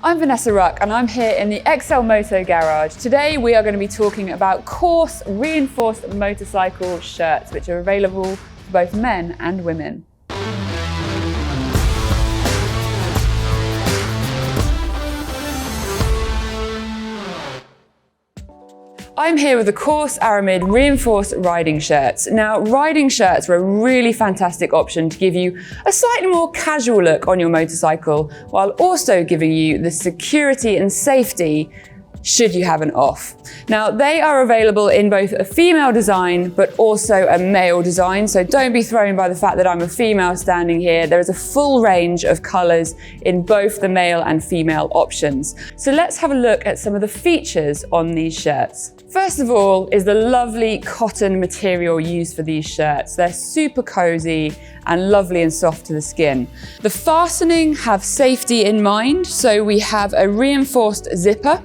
I'm Vanessa Ruck and I'm here in the XLMoto garage. Today we are going to be talking about coarse reinforced motorcycle shirts, which are available for both men and women. I'm here with the Coarse Aramid reinforced riding shirts. Now, riding shirts are a really fantastic option to give you a slightly more casual look on your motorcycle, while also giving you the security and safety should you have an off. Now, they are available in both a female design, but also a male design. So don't be thrown by the fact that I'm a female standing here. There is a full range of colors in both the male and female options. So let's have a look at some of the features on these shirts. First of all is the lovely cotton material used for these shirts. They're super cozy and lovely and soft to the skin. The fastening have safety in mind. So we have a reinforced zipper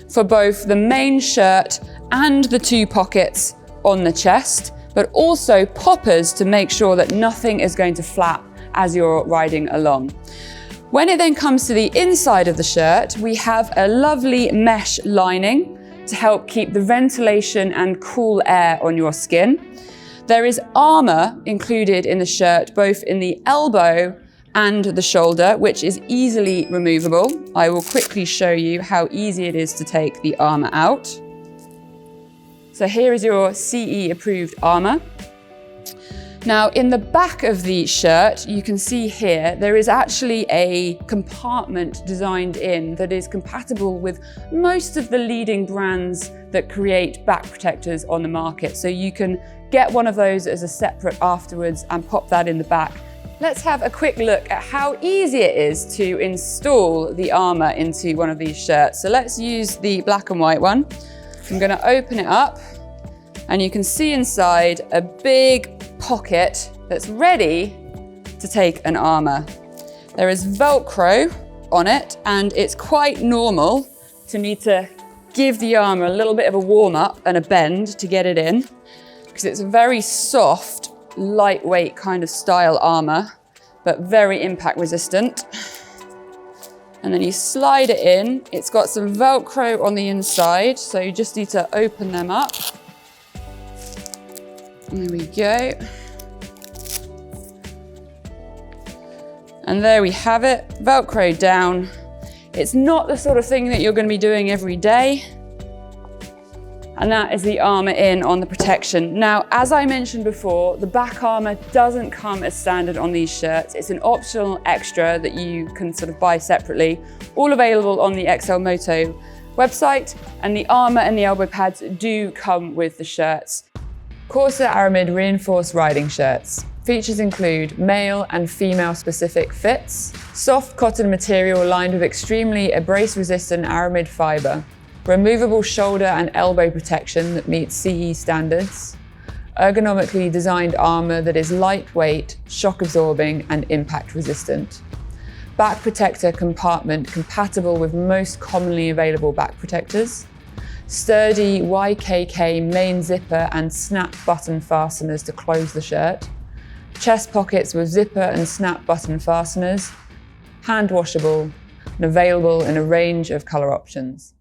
for both the main shirt and the two pockets on the chest, but also poppers to make sure that nothing is going to flap as you're riding along. When it then comes to the inside of the shirt, we have a lovely mesh lining to help keep the ventilation and cool air on your skin. There is armor included in the shirt, both in the elbow and the shoulder, which is easily removable. I will quickly show you how easy it is to take the armor out. So here is your CE approved armor. Now, in the back of the shirt, you can see here, there is actually a compartment designed in that is compatible with most of the leading brands that create back protectors on the market. So you can get one of those as a separate afterwards and pop that in the back. Let's have a quick look at how easy it is to install the armor into one of these shirts. So let's use the black and white one. I'm going to open it up and you can see inside a big pocket that's ready to take an armor. There is Velcro on it and it's quite normal to need to give the armor a little bit of a warm up and a bend to get it in, because it's a very soft, lightweight kind of style armor, but very impact resistant. And then you slide it in. It's got some Velcro on the inside, so you just need to open them up. There we go. And there we have it, Velcro down. It's not the sort of thing that you're going to be doing every day. And that is the armor in on the protection. Now, as I mentioned before, the back armor doesn't come as standard on these shirts. It's an optional extra that you can sort of buy separately, all available on the XLMoto website. And the armor and the elbow pads do come with the shirts. Corsa Aramid reinforced riding shirts. Features include male and female specific fits, soft cotton material lined with extremely abrasive resistant aramid fiber, removable shoulder and elbow protection that meets CE standards, ergonomically designed armor that is lightweight, shock absorbing and impact resistant, back protector compartment compatible with most commonly available back protectors, sturdy YKK main zipper and snap button fasteners to close the shirt, chest pockets with zipper and snap button fasteners, hand washable and available in a range of color options.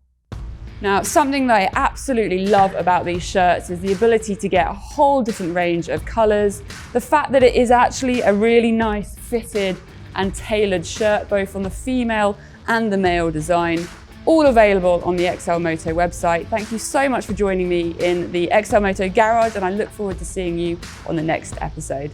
Now, something that I absolutely love about these shirts is the ability to get a whole different range of colors. The fact that it is actually a really nice fitted and tailored shirt, both on the female and the male design, all available on the XLMoto website. Thank you so much for joining me in the XLMoto garage, and I look forward to seeing you on the next episode.